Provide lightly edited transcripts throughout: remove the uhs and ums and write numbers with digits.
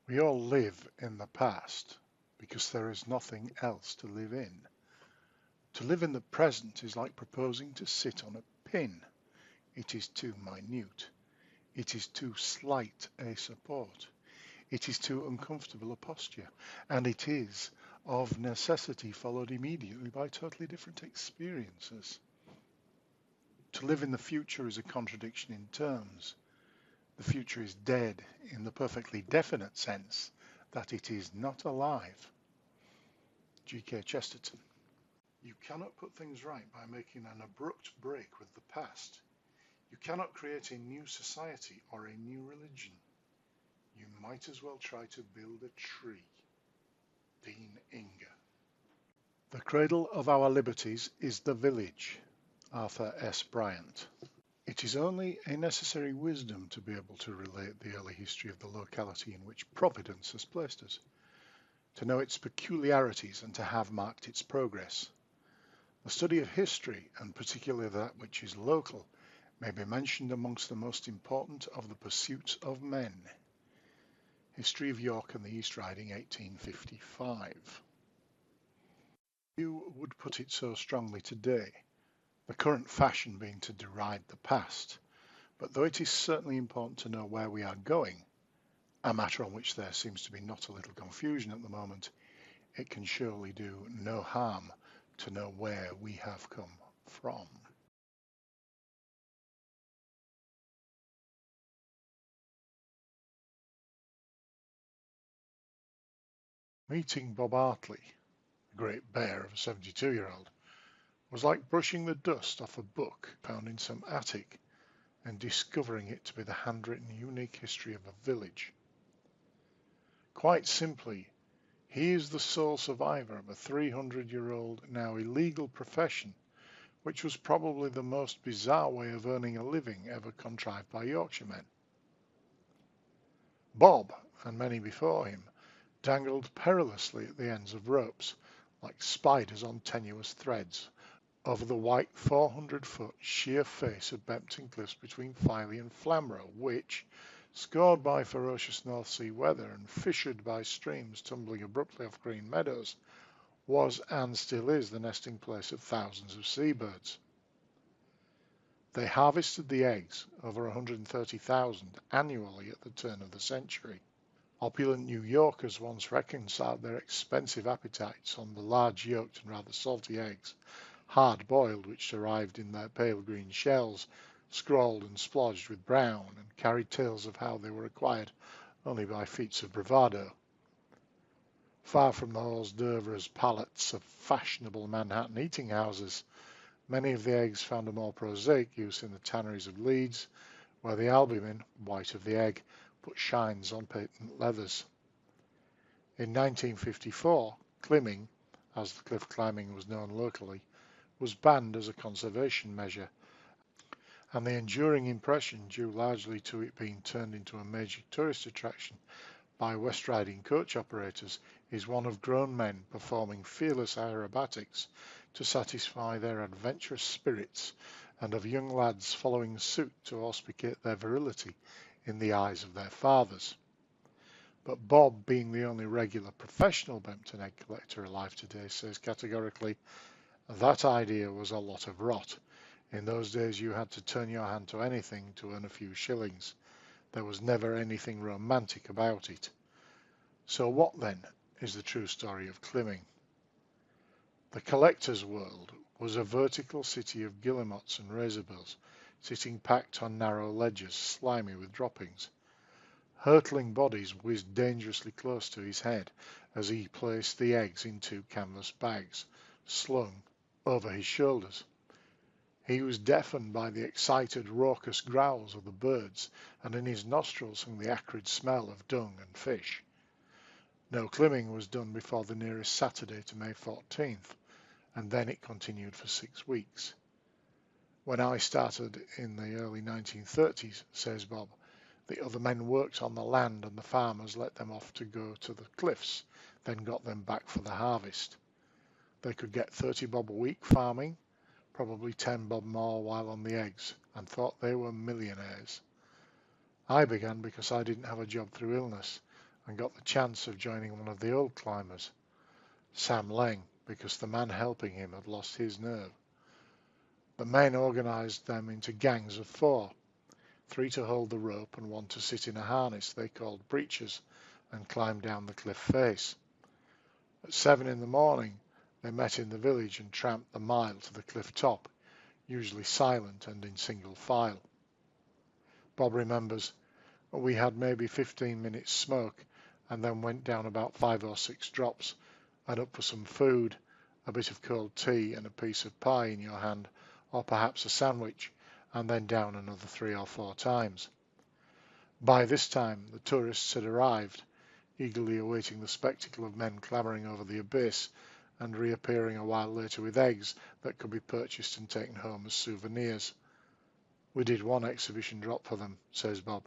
We all live in the past because there is nothing else to live in. To live in the present is like proposing to sit on a pin. It is too minute. It is too slight a support. It is too uncomfortable a posture. And it is, of necessity, followed immediately by totally different experiences. To live in the future is a contradiction in terms. The future is dead in the perfectly definite sense that it is not alive. G.K. Chesterton. You cannot put things right by making an abrupt break with the past. You cannot create a new society or a new religion. You might as well try to build a tree. Dean Inge. The cradle of our liberties is the village. Arthur S. Bryant. It is only a necessary wisdom to be able to relate the early history of the locality in which Providence has placed us, to know its peculiarities and to have marked its progress. The study of history, and particularly that which is local, may be mentioned amongst the most important of the pursuits of men. History of York and the East Riding, 1855. You would put it so strongly today, the current fashion being to deride the past, but though it is certainly important to know where we are going, a matter on which there seems to be not a little confusion at the moment, it can surely do no harm to know where we have come from. Meeting Bob Hartley, the great bear of a 72-year-old, was like brushing the dust off a book found in some attic and discovering it to be the handwritten unique history of a village. Quite simply, he is the sole survivor of a 300-year-old, now illegal profession, which was probably the most bizarre way of earning a living ever contrived by Yorkshiremen. Bob, and many before him, dangled perilously at the ends of ropes, like spiders on tenuous threads, over the white 400-foot sheer face of Bempton Cliffs between Filey and Flamborough, which, scored by ferocious North Sea weather and fissured by streams tumbling abruptly off green meadows, was and still is the nesting place of thousands of seabirds. They harvested the eggs, over 130,000 annually at the turn of the century. Opulent New Yorkers once reconciled their expensive appetites on the large yolked and rather salty eggs, hard boiled, which arrived in their pale green shells, scrawled and splodged with brown, and carried tales of how they were acquired only by feats of bravado. Far from the hors d'oeuvres palates of fashionable Manhattan eating houses, many of the eggs found a more prosaic use in the tanneries of Leeds, where the albumen, white of the egg, put shines on patent leathers. In 1954, Climming, as the cliff climbing was known locally, was banned as a conservation measure, and the enduring impression, due largely to it being turned into a major tourist attraction by West Riding coach operators, is one of grown men performing fearless aerobatics to satisfy their adventurous spirits, and of young lads following suit to auspicate their virility in the eyes of their fathers. But Bob, being the only regular professional Bempton egg collector alive today, says categorically, that idea was a lot of rot. In those days you had to turn your hand to anything to earn a few shillings. There was never anything romantic about it. So what then is the true story of Climming? The collector's world was a vertical city of guillemots and razorbills, sitting packed on narrow ledges, slimy with droppings. Hurtling bodies whizzed dangerously close to his head as he placed the eggs in 2 canvas bags, slung over his shoulders. He was deafened by the excited, raucous growls of the birds, and in his nostrils hung the acrid smell of dung and fish. No climbing was done before the nearest Saturday to May 14th, and then it continued for 6 weeks. When I started in the early 1930s, says Bob, the other men worked on the land and the farmers let them off to go to the cliffs, then got them back for the harvest. They could get 30 bob a week farming, probably 10 bob more while on the eggs, and thought they were millionaires. I began because I didn't have a job through illness, and got the chance of joining one of the old climbers, Sam Lang, because the man helping him had lost his nerve. The men organised them into gangs of 4, 3 to hold the rope and 1 to sit in a harness they called breeches and climb down the cliff face. At 7 in the morning they met in the village and tramped the mile to the cliff top, usually silent and in single file. Bob remembers, we had maybe 15 minutes smoke and then went down about 5 or 6 drops and up for some food, a bit of cold tea and a piece of pie in your hand, or perhaps a sandwich, and then down another 3 or 4 times. By this time the tourists had arrived, eagerly awaiting the spectacle of men clambering over the abyss and reappearing a while later with eggs that could be purchased and taken home as souvenirs. We did 1 exhibition drop for them, says Bob.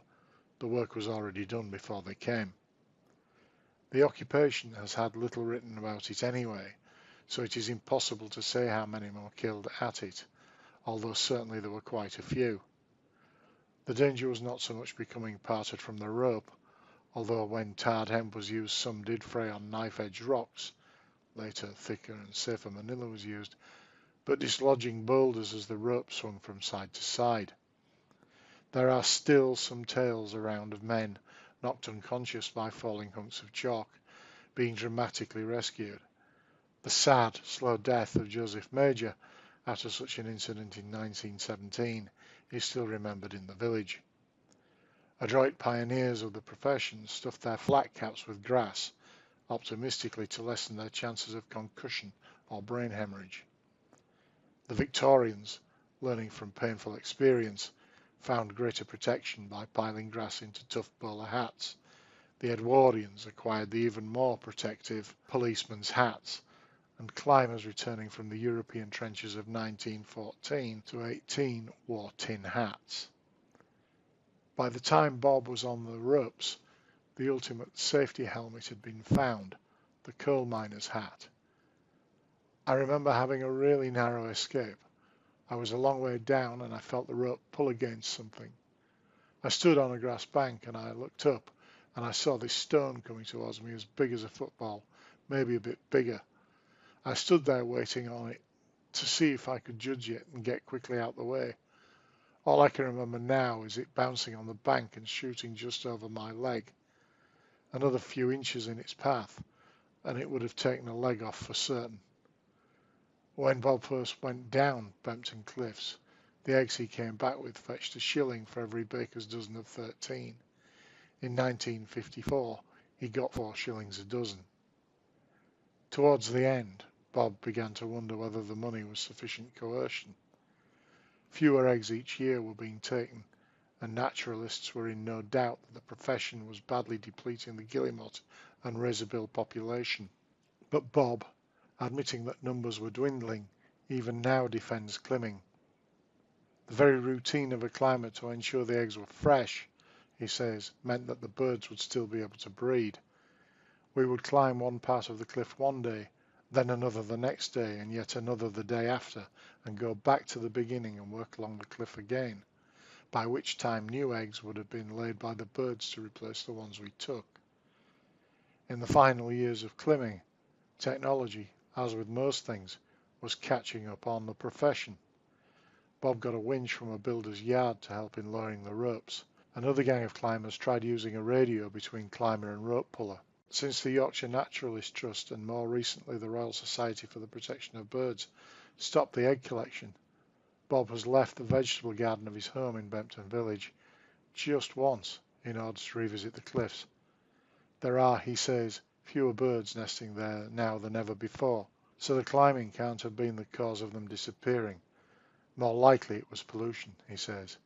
The work was already done before they came. The occupation has had little written about it anyway, so it is impossible to say how many were killed at it, although certainly there were quite a few. The danger was not so much becoming parted from the rope, although when tarred hemp was used some did fray on knife-edge rocks. Later, thicker and safer manila was used, but dislodging boulders as the rope swung from side to side. There are still some tales around of men knocked unconscious by falling hunks of chalk, being dramatically rescued. The sad, slow death of Joseph Major after such an incident in 1917 is still remembered in the village. Adroit pioneers of the profession stuffed their flat caps with grass, optimistically to lessen their chances of concussion or brain hemorrhage. The Victorians, learning from painful experience, found greater protection by piling grass into tough bowler hats. The Edwardians acquired the even more protective policeman's hats, and climbers returning from the European trenches of 1914 to 18 wore tin hats. By the time Bob was on the ropes, the ultimate safety helmet had been found, the coal miner's hat. I remember having a really narrow escape. I was a long way down and I felt the rope pull against something. I stood on a grass bank and I looked up and I saw this stone coming towards me as big as a football, maybe a bit bigger. I stood there waiting on it to see if I could judge it and get quickly out the way. All I can remember now is it bouncing on the bank and shooting just over my leg. Another few inches in its path and it would have taken a leg off for certain. When Bob first went down Bempton Cliffs, the eggs he came back with fetched a shilling for every baker's dozen of 13. In 1954, he got 4 shillings a dozen. Towards the end, Bob began to wonder whether the money was sufficient coercion. Fewer eggs each year were being taken, and naturalists were in no doubt that the profession was badly depleting the guillemot and razorbill population. But Bob, admitting that numbers were dwindling, even now defends Climming. The very routine of a climber to ensure the eggs were fresh, he says, meant that the birds would still be able to breed. We would climb one part of the cliff one day, then another the next day, and yet another the day after, and go back to the beginning and work along the cliff again, by which time new eggs would have been laid by the birds to replace the ones we took. In the final years of Climming, technology, as with most things, was catching up on the profession. Bob got a winch from a builder's yard to help in lowering the ropes. Another gang of climbers tried using a radio between climber and rope puller. Since the Yorkshire Naturalist Trust and more recently the Royal Society for the Protection of Birds stopped the egg collection, Bob has left the vegetable garden of his home in Bempton Village just once in order to revisit the cliffs. There are, he says, fewer birds nesting there now than ever before, so the climbing can't have been the cause of them disappearing. More likely it was pollution, he says.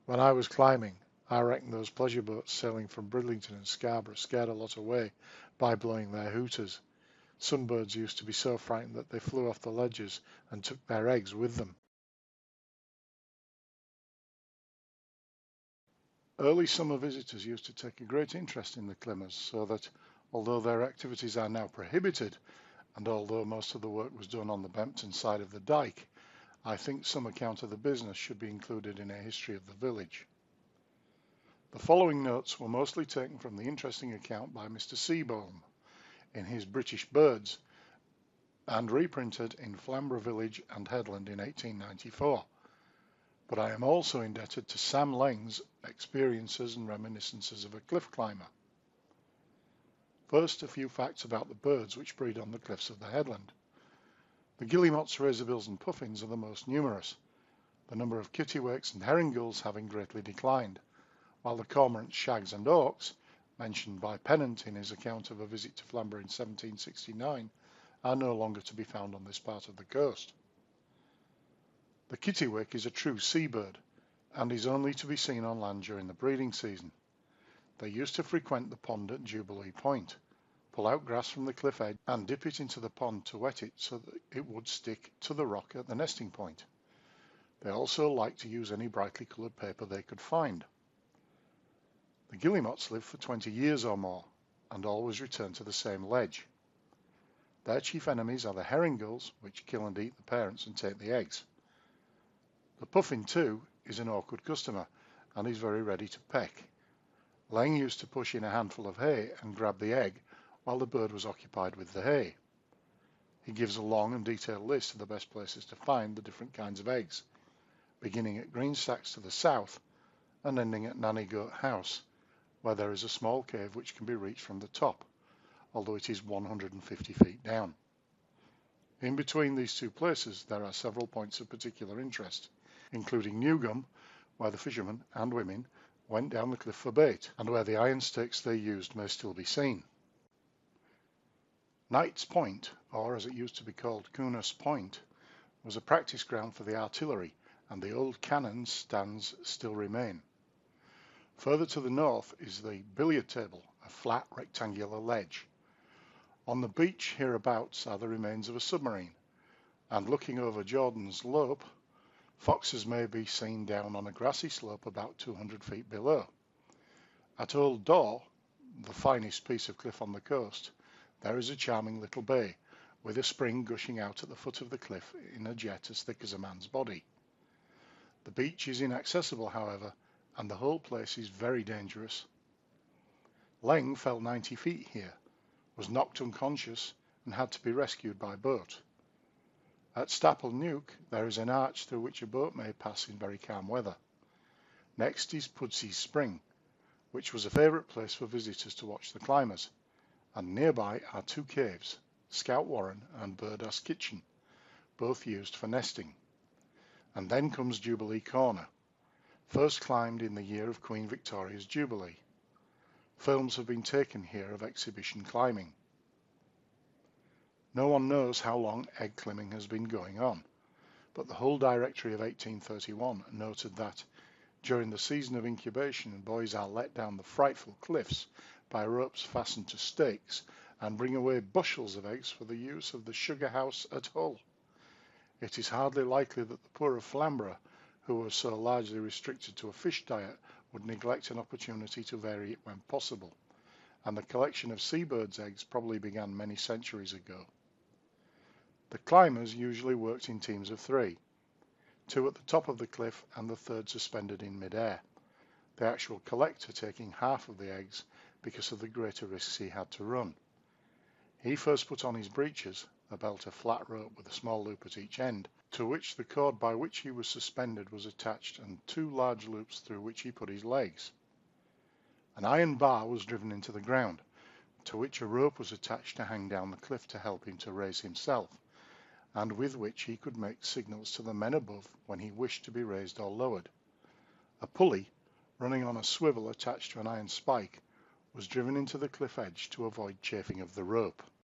When I was climbing, I reckon those pleasure boats sailing from Bridlington and Scarborough scared a lot away by blowing their hooters. Some birds used to be so frightened that they flew off the ledges and took their eggs with them. Early summer visitors used to take a great interest in the climbers, so that although their activities are now prohibited, and although most of the work was done on the Bempton side of the dyke, I think some account of the business should be included in A History of the Village. The following notes were mostly taken from the interesting account by Mr. Seabourn in his British Birds and reprinted in Flamborough Village and Headland in 1894. But I am also indebted to Sam Lang's experiences and reminiscences of a cliff climber. First, a few facts about the birds which breed on the cliffs of the headland. The guillemots, razorbills and puffins are the most numerous, the number of kittiwakes and herring gulls having greatly declined, while the cormorants, shags and auks, mentioned by Pennant in his account of a visit to Flamborough in 1769, are no longer to be found on this part of the coast. The kittiwake is a true seabird and is only to be seen on land during the breeding season. They used to frequent the pond at Jubilee Point, pull out grass from the cliff edge and dip it into the pond to wet it so that it would stick to the rock at the nesting point. They also liked to use any brightly coloured paper they could find. The guillemots live for 20 years or more and always return to the same ledge. Their chief enemies are the herring gulls, which kill and eat the parents and take the eggs. The puffin, too, is an awkward customer and is very ready to peck. Lang used to push in a handful of hay and grab the egg while the bird was occupied with the hay. He gives a long and detailed list of the best places to find the different kinds of eggs, beginning at Green Stacks to the south and ending at Nanny Goat House, where there is a small cave which can be reached from the top, although it is 150 feet down. In between these two places there are several points of particular interest, including Newgum, where the fishermen and women went down the cliff for bait, and where the iron stakes they used may still be seen. Knight's Point, or as it used to be called Coonas Point, was a practice ground for the artillery, and the old cannon stands still remain. Further to the north is the billiard table, a flat rectangular ledge. On the beach hereabouts are the remains of a submarine, and looking over Jordan's Lope, foxes may be seen down on a grassy slope about 200 feet below. At Old Door, the finest piece of cliff on the coast, there is a charming little bay, with a spring gushing out at the foot of the cliff in a jet as thick as a man's body. The beach is inaccessible, however, and the whole place is very dangerous. Lang fell 90 feet here, was knocked unconscious, and had to be rescued by boat. At Staple Nuke there is an arch through which a boat may pass in very calm weather. Next is Pudseys Spring, which was a favourite place for visitors to watch the climbers, and nearby are two caves, Scout Warren and Birdass Kitchen, both used for nesting. And then comes Jubilee Corner, first climbed in the year of Queen Victoria's Jubilee. Films have been taken here of exhibition climbing. No one knows how long egg climbing has been going on, but the Hull Directory of 1831 noted that during the season of incubation boys are let down the frightful cliffs by ropes fastened to stakes and bring away bushels of eggs for the use of the sugar house at Hull. It is hardly likely that the poor of Flamborough, who were so largely restricted to a fish diet, would neglect an opportunity to vary it when possible, and the collection of seabirds' eggs probably began many centuries ago. The climbers usually worked in teams of 3, 2 at the top of the cliff and the third suspended in mid-air, the actual collector taking half of the eggs because of the greater risks he had to run. He first put on his breeches, a belt of flat rope with a small loop at each end, to which the cord by which he was suspended was attached, and 2 large loops through which he put his legs. An iron bar was driven into the ground, to which a rope was attached to hang down the cliff to help him to raise himself, and with which he could make signals to the men above when he wished to be raised or lowered. A pulley, running on a swivel attached to an iron spike, was driven into the cliff edge to avoid chafing of the rope.